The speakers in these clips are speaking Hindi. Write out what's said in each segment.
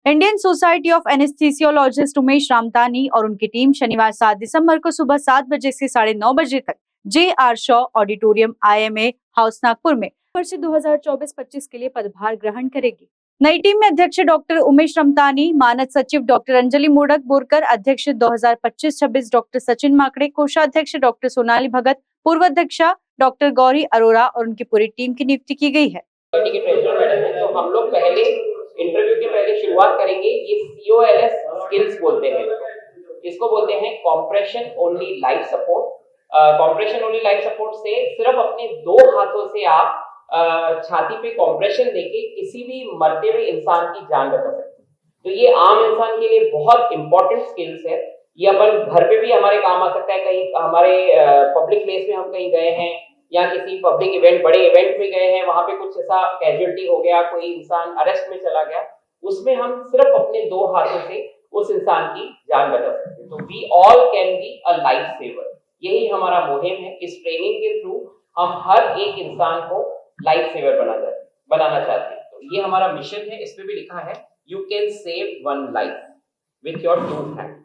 Indian society of anaesthesiologist Umesh Ramtani और उनकी टीम शनिवार 7 दिसंबर को सुबह 7 बजे से 9:30 बजे तक JR Shaw auditorium IMA house Nagpur में वर्ष 2024-25 के लिए पदभार ग्रहण करेगी। नई टीम में अध्यक्ष डॉक्टर उमेश रामतानी, मानद सचिव डॉक्टर अंजलि मोडक बोरकर, अध्यक्ष 2025-26 डॉक्टर सचिन माकड़े, कोषाध्यक्ष डॉक्टर सोनाली भगत, पूर्व अध्यक्षा डॉक्टर गौरी अरोड़ा और उनकी पूरी टीम की नियुक्ति की गई है। तो हम लोग पहले इंटरव्यू के पहले शुरुआत करेंगे। ये COLS स्किल्स बोलते हैं, इसको बोलते हैं compression only life support. Compression only life support से सिर्फ अपने 2 हाथों से आप छाती पे कॉम्प्रेशन देके किसी भी मरते हुए इंसान की जान बचा सकते हैं। तो ये आम इंसान के लिए बहुत इंपॉर्टेंट स्किल्स है। ये अपन घर पे भी हमारे काम आ सकता है। कहीं हमारे पब्लिक प्लेस में हम कहीं गए हैं या किसी पब्लिक इवेंट, बड़े इवेंट में गए हैं, वहां पे कुछ ऐसा कैजुअलिटी हो गया, कोई इंसान अरेस्ट में चला गया, उसमें हम सिर्फ अपने 2 हाथों से उस इंसान की जान बचा सकते हैं। तो we all can be a life saver. यही हमारा मुहिम है। इस ट्रेनिंग के थ्रू हम हर एक इंसान को लाइफ सेवर बनाना चाहते हैं। तो ये हमारा मिशन है। इस पे भी लिखा है you can save 1 life with your 2 hand.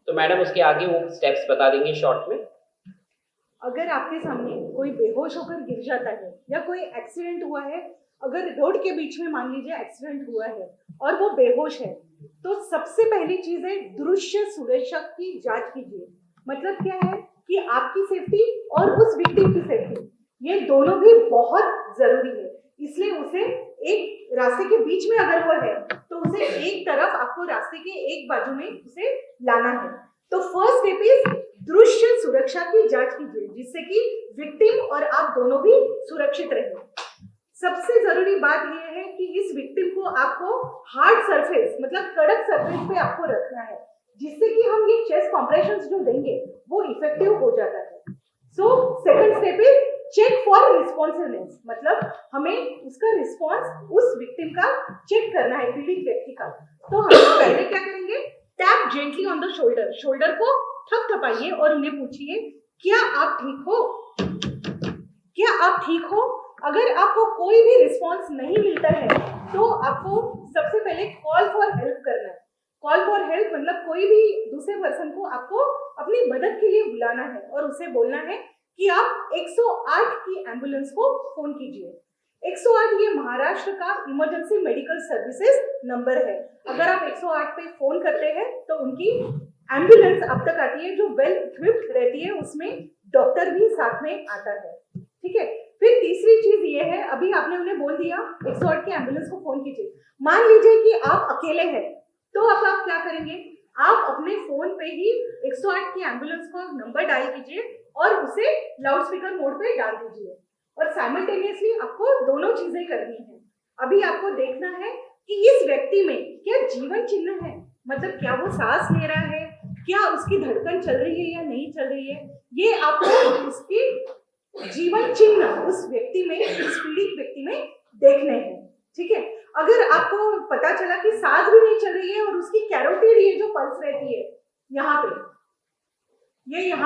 तो मैडम उसके आगे वो स्टेप्स बता देंगे शॉर्ट में। अगर आपके सामने कोई बेहोश होकर गिर जाता है या कोई एक्सीडेंट हुआ है, अगर रोड के बीच में मान लीजिए एक्सीडेंट हुआ है और वो बेहोश है, तो सबसे पहली चीज है दृश्य सुरक्षा की जांच कीजिए। मतलब क्या है कि आपकी सेफ्टी और उस विक्टिम की सेफ्टी, ये दोनों भी बहुत जरूरी है। इसलिए उसे एक रास्ते के बीच में अगर वो है तो उसे एक तरफ आपको रास्ते के एक बाजू में उसे लाना है। तो फर्स्ट स्टेप इज दृश्य सुरक्षा की जांच कीजिए, जिससे कि विक्टिम और आप दोनों भी सुरक्षित रहें। सबसे जरूरी बात यह है कि इस विक्टिम को आपको हार्ड सरफेस, मतलब कड़क सरफेस पे आपको रखना है, जिससे कि हम ये चेस्ट कॉम्प्रेशंस जो देंगे वो इफेक्टिव हो जाता है। So second step is check for responsiveness, मतलब हमें उसका रिस्पॉन्स उस विक्टिम का चेक करना है, पीड़ित व्यक्ति का। तो हम पहले क्या करेंगे, tap gently on the shoulder, shoulder को थपथपाइए और उन्हें पूछिए क्या आप ठीक हो, क्या आप ठीक हो। अगर आपको कोई भी रिस्पॉन्स नहीं मिलता है तो आपको सबसे पहले कॉल फॉर हेल्प करना है। कॉल फॉर हेल्प मतलब कोई भी दूसरे पर्सन को आपको अपनी मदद के लिए बुलाना है और उसे बोलना है कि आप 108 की एम्बुलेंस को फोन कीजिए। 108 ये महाराष्ट्र का इमरजेंसी मेडिकल सर्विसेज नंबर है। अगर आप 108 पे फोन करते हैं तो उनकी एम्बुलेंस अब तक आती है जो वेल इक्विप्ड रहती है, उसमें डॉक्टर भी साथ में आता है। ठीक है। फिर तीसरी चीज ये है, अभी आपने उन्हें बोल दिया 108 की एम्बुलेंस को फोन कीजिए। मान लीजिए कि आप अकेले हैं, तो अब आप क्या करेंगे, आप अपने फोन पे ही 108 की एम्बुलेंस का नंबर डायल कीजिए और उसे लाउड स्पीकर मोड पे डाल दीजिए। और साइमल्टेनियसली आपको दोनों चीजें करनी है। अभी आपको देखना है कि इस व्यक्ति में क्या जीवन चिन्ह है, मतलब क्या वो सांस ले रहा है, क्या उसकी धड़कन चल रही है या नहीं चल रही है। ये आपको उसकी जीवन चिन्ह उस व्यक्ति में, इस पीड़ित व्यक्ति में देखने हैं। ठीक है। अगर आपको पता चला कि सांस भी नहीं चल रही है और उसकी कैरोटिड, ये जो पल्स रहती है यहाँ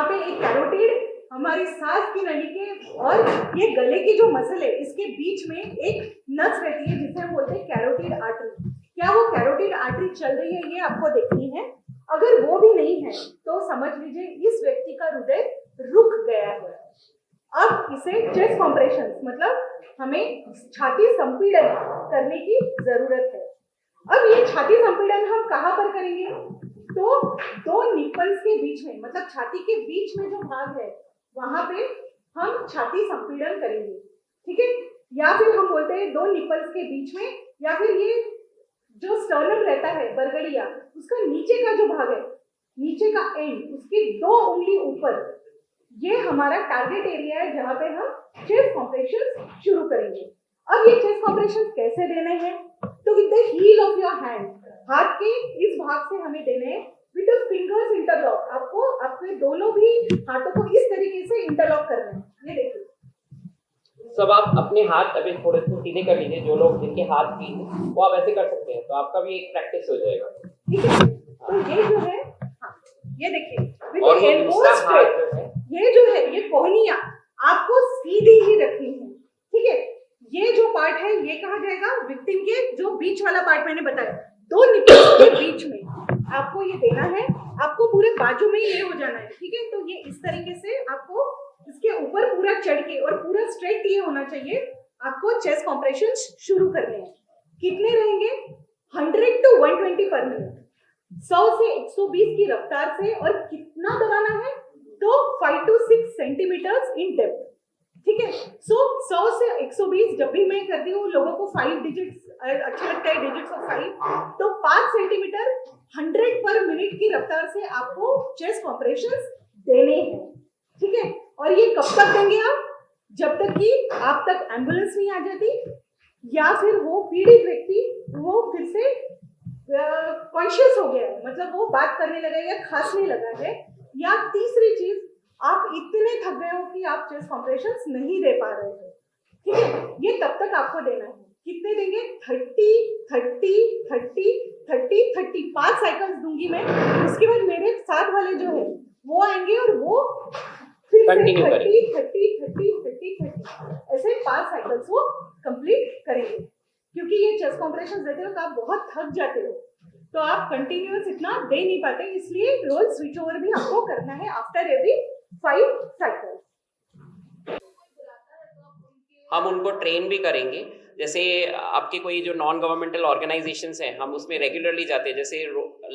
पे एक कैरोटिड हमारी सांस की नली के और ये गले की जो मसल है इसके बीच में एक नस रहती है जिसे हम बोलते हैं कैरोटिड आर्टरी। क्या वो कैरोटिड आर्टरी चल रही है, ये आपको देखनी है। अगर वो भी नहीं है तो समझ लीजिए इस व्यक्ति का हृदय रुक गया है। अब इसे चेस्ट कॉम्प्रेशन, मतलब हमें छाती संपीड़न करने की जरूरत है। अब ये छाती संपीड़न हम कहाँ पर करेंगे, तो 2 निपल्स के बीच में, मतलब छाती के बीच में जो भाग है वहां पे हम छाती संपीड़न करेंगे। ठीक है। या फिर हम बोलते हैं 2 निपल्स के बीच में, या फिर ये जो स्टर्नम रहता है, बरगड़िया, उसका नीचे का जो भाग है, नीचे का एंड, उसकी 2 उंगली ऊपर, ये हमारा टारगेट एरिया है जहां पे हम चेस्ट कॉम्प्रेशन शुरू करेंगे। अब ये चेस्ट कॉम्प्रेशन कैसे देने हैं, तो with the heel of your hand, हाथ के इस भाग से हमें देने हैं विद द फिंगर्स इंटरलॉक। आपको आपके दोनों भी हाथों को इस तरीके से इंटरलॉक करना है। ये देखिए सब आप अपने हाथ अभी थोड़े से सीधे कर लीजिए। जो लोग जिनके हाथ भी वो आप ऐसे कर सकते हैं, तो आपका भी एक प्रैक्टिस हो जाएगा। ठीक है। तो ये जो है, हाँ, ये देखिए और ये दूसरा हाथ जो है, ये जो है, ये कोहनिया आपको सीधी ही रखनी है। ठीक है। ये जो पार्ट है ये कहा जाएगा विक्टिम के, जो बीच वाला पार्ट मैंने बताया, 2 निपल्स आपको ये देना है, आपको पूरे बाजू में ये हो जाना है, ठीक है। तो ये इस तरीके से आपको इसके ऊपर पूरा चढ़ के और पूरा स्ट्रेट ये होना चाहिए। आपको चेस्ट कॉम्प्रेशन शुरू करने हैं। कितने रहेंगे? 100 to 120 पर मिनट, 100 से 120 की रफ्तार से। और कितना दबाना है? तो 5 to 6 सेंटीमीटर्स इन डेप्थ, ठीक है। सो 100 से 120, जब भी मैं करती हूँ लोगों को 5 डिजिट्स अच्छा लगता है, डिजिट्स ऑफ 5, तो 5 सेंटीमीटर 100 पर मिनट की रफ्तार से आपको चेस्ट कॉम्प्रेशंस देने हैं, ठीक है। और ये कब तक देंगे आप? जब तक कि आप तक एम्बुलेंस नहीं आ जाती, या फिर वो पीड़ित व्यक्ति वो फिर से कॉन्शियस हो गया है, मतलब वो बात करने लगा है या खांसने लगा है, या तीसरी चीज आप इतने थक गए हो कि आप चेस्ट कॉम्प्रेशंस नहीं दे पा रहे हो, ठीक है। ये तब तक आपको देना है। कितने देंगे? 30 30 30 30 30 5 साइकिल्स दूंगी मैं। उसके बाद मेरे साथ वाले जो है वो आएंगे और वो फिर से 30 30 30 30 30 ऐसे 5 साइकिल्स वो कंप्लीट करेंगे। क्योंकि ये चेस्ट कॉम्प्रेशंस देते हो तो आप बहुत थक जाते हो, तो आप कंटिन्यूअस इतना दे नहीं पाते, इसलिए रोल स्विच ओवर भी आपको करना है आफ्टर एवरी 5 साइकिल्स। हम उनको ट्रेन भी करेंगे। जैसे आपके कोई जो नॉन गवर्नमेंटल ऑर्गेनाइजेशंस हैं, हम उसमें रेगुलरली जाते हैं। जैसे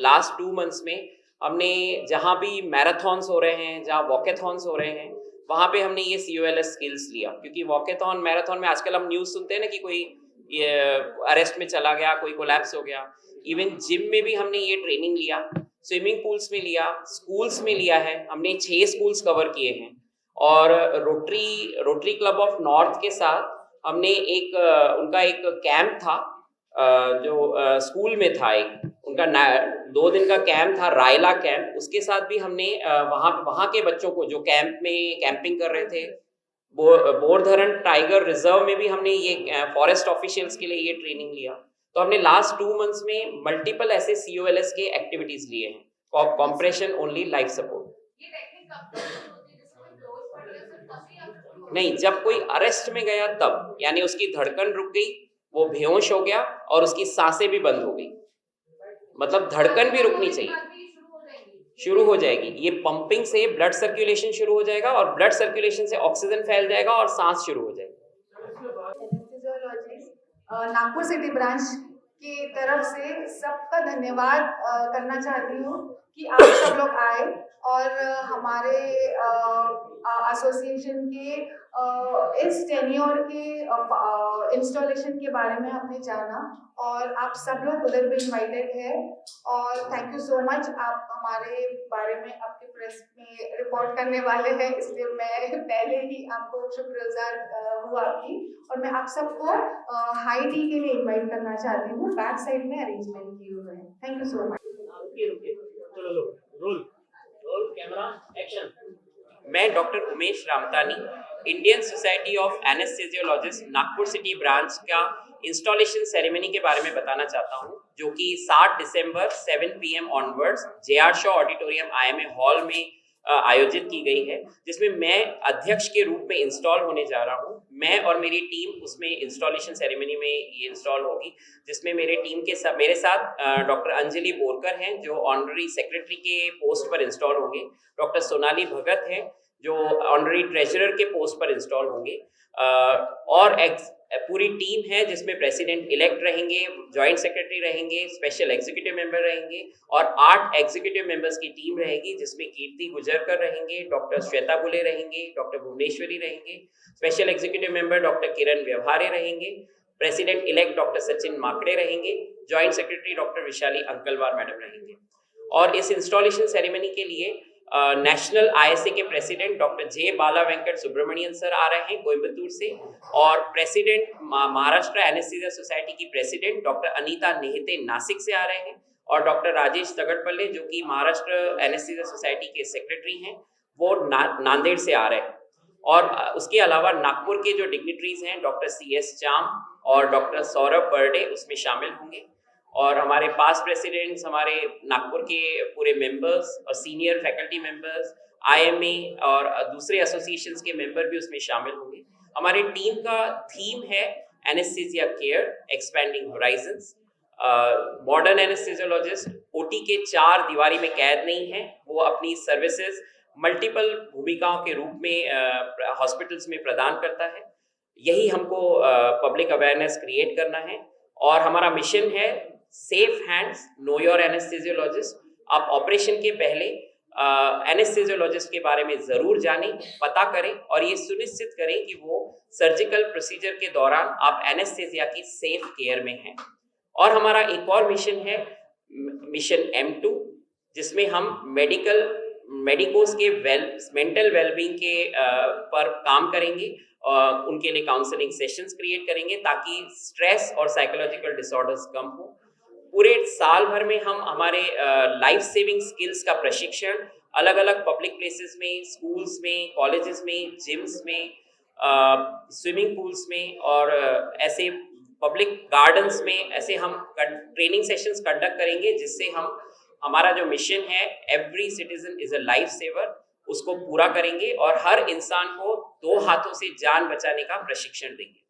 लास्ट 2 मंथ्स में हमने जहाँ भी मैराथन्स हो रहे हैं, जहाँ वॉकेथॉन्स हो रहे हैं, वहाँ पे हमने ये COLS स्किल्स लिया। क्योंकि वॉकेथॉन मैराथन में आजकल हम न्यूज़ सुनते हैं ना कि कोई अरेस्ट में चला गया, कोई कोलैप्स हो गया। इवन जिम में भी हमने ये ट्रेनिंग लिया, स्विमिंग पूल्स में लिया, स्कूल्स में लिया है। हमने 6 स्कूल्स कवर किए हैं। और रोटरी क्लब ऑफ नॉर्थ के साथ हमने उनका एक कैंप था, जो स्कूल में था, एक उनका 2 दिन का कैंप था, रायला कैंप। उसके साथ भी हमने वहाँ के बच्चों को जो कैंप में कैंपिंग कर रहे थे, बोरधरण टाइगर रिजर्व में भी हमने ये फॉरेस्ट ऑफिशियल्स के लिए ये ट्रेनिंग लिया। तो हमने लास्ट 2 मंथ्स में मल्टीपल ऐसे COLS के एक्टिविटीज लिए हैं। Compression only life support. नहीं, जब कोई अरेस्ट में गया तब, यानी उसकी धड़कन रुक गई, वो बेहोश हो गया और उसकी सांसें भी बंद हो गई, मतलब धड़कन भी रुकनी चाहिए, शुरू हो जाएगी। ये पंपिंग से ब्लड सर्कुलेशन शुरू हो जाएगा और ब्लड सर्कुलेशन से ऑक्सीजन फैल जाएगा और सांस शुरू हो जाएगी। नागपुर सिटी ब्रांच की तरफ से सबका धन्यवाद करना चाहती हूँ कि आप सब लोग आए और हमारे एसोसिएशन के इस टेन्योर के इंस्टॉलेशन के बारे में आपने जाना, और आप सब लोग उधर भी इनवाइटेड है। और थैंक यू सो मच, आप हमारे बारे में आपके प्रेस में रिपोर्ट करने वाले हैं, इसलिए मैं पहले ही आपको शुक्रगुजार हूँ आपकी। और मैं आप सबको हाई टी के लिए इनवाइट करना चाहती हूँ, बैक साइड में अरेंजमेंट किए हुए हैं। Thank you so much. Roll camera action. मैं doctor Umesh Ramtani, Indian society of anaesthesiologist Nagpur city branch का इंस्टॉलेशन सेरेमनी के बारे में बताना चाहता हूं, जो कि 7 दिसंबर 7 PM onwards JR Shaw auditorium IMA hall में आयोजित की गई है, जिसमें मैं अध्यक्ष के रूप में इंस्टॉल होने जा रहा हूं। मैं और मेरी टीम उसमें इंस्टॉलेशन सेरेमनी में ये इंस्टॉल होगी, जिसमें मेरे साथ डॉक्टर अंजलि बोरकर हैं, जो ऑनररी सेक्रेटरी के पोस्ट पर इंस्टॉल होंगे। डॉक्टर सोनाली भगत हैं, जो ऑनररी ट्रेजरर के पोस्ट पर इंस्टॉल होंगे। और पूरी टीम है, जिसमें प्रेसिडेंट इलेक्ट रहेंगे, जॉइंट सेक्रेटरी रहेंगे, स्पेशल एग्जीक्यूटिव मेंबर रहेंगे और 8 एग्जीक्यूटिव मेंबर्स की टीम रहेगी, जिसमें कीर्ति गुजरकर रहेंगे, डॉक्टर श्वेता बुले रहेंगे, डॉक्टर भुवनेश्वरी रहेंगे, स्पेशल एग्जीक्यूटिव मेंबर डॉक्टर किरण व्यवहारे रहेंगे, प्रेसिडेंट इलेक्ट डॉक्टर सचिन माकड़े रहेंगे, joint secretary doctor Vishali अंकलवार madam रहेंगे। और इस इंस्टॉलेशन सेरेमनी के लिए नेशनल ISA के प्रेसिडेंट डॉक्टर J बाला वेंकट सुब्रमण्यन सर आ रहे हैं कोयम्बतूर से, और प्रेसिडेंट महाराष्ट्र एनेस्थीसिया सोसाइटी की प्रेसिडेंट डॉक्टर अनीता नेहते नासिक से आ रहे हैं, और डॉक्टर राजेश तगड़पल्ले, जो कि महाराष्ट्र एनेस्थीसिया सोसाइटी के सेक्रेटरी हैं, वो नांदेड़ से आ रहे हैं। और उसके अलावा नागपुर के जो डिग्निटरीज हैं, डॉक्टर CS चाम और डॉक्टर सौरभ बर्डे उसमें शामिल होंगे। और हमारे पास्ट प्रेसिडेंट्स, हमारे नागपुर के पूरे मेंबर्स और सीनियर फैकल्टी मेंबर्स, IMA और दूसरे एसोसिएशंस के मेंबर भी उसमें शामिल होंगे। हमारी टीम का थीम है anaesthesia care expanding Horizons. Modern anaesthesiologist OT के 4 दीवारी में कैद नहीं है, वो अपनी सर्विसेज मल्टीपल भूमिकाओं के रूप में हॉस्पिटल्स में प्रदान करता है। यही हमको पब्लिक अवेयरनेस क्रिएट करना है और हमारा मिशन है safe hands know your anaesthesiologist. आप ऑपरेशन के पहले एनेस्थेसियोलॉजिस्ट के बारे में ज़रूर जानें, पता करें और ये सुनिश्चित करें कि वो सर्जिकल प्रोसीजर के दौरान आप एनेस्थेसिया की सेफ केयर में हैं। और हमारा एक और मिशन है मिशन M2, जिसमें हम मेडिकोस के मेंटल वेलबींग के पर काम करेंगे और उनके लिए काउंसलिंग सेशंस क्रिएट करेंगे ताकि स्ट्रेस और साइकोलॉजिकल डिसऑर्डर्स कम हो। पूरे साल भर में हम हमारे लाइफ सेविंग स्किल्स का प्रशिक्षण अलग अलग पब्लिक प्लेसेस में, स्कूल्स में, कॉलेजेस में, जिम्स में, स्विमिंग पूल्स में और ऐसे पब्लिक गार्डन्स में ऐसे हम ट्रेनिंग सेशंस कंडक्ट करेंगे, जिससे हम हमारा जो मिशन है every citizen is a life saver उसको पूरा करेंगे और हर इंसान को 2 हाथों से जान बचाने का प्रशिक्षण देंगे।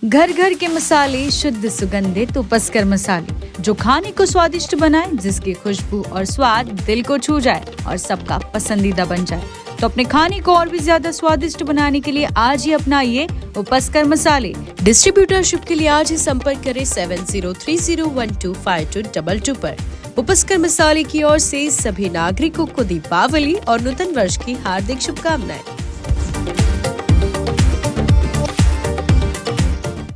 घर घर के मसाले, शुद्ध सुगंधित उपस्कर मसाले, जो खाने को स्वादिष्ट बनाए, जिसकी खुशबू और स्वाद दिल को छू जाए और सबका पसंदीदा बन जाए। तो अपने खाने को और भी ज्यादा स्वादिष्ट बनाने के लिए आज ही अपनाइए उपस्कर मसाले। डिस्ट्रीब्यूटरशिप के लिए आज ही संपर्क करें 7030125222 पर। उपस्कर मसाले की ओर से सभी नागरिकों को दीपावली और नूतन वर्ष की हार्दिक शुभकामनाएं।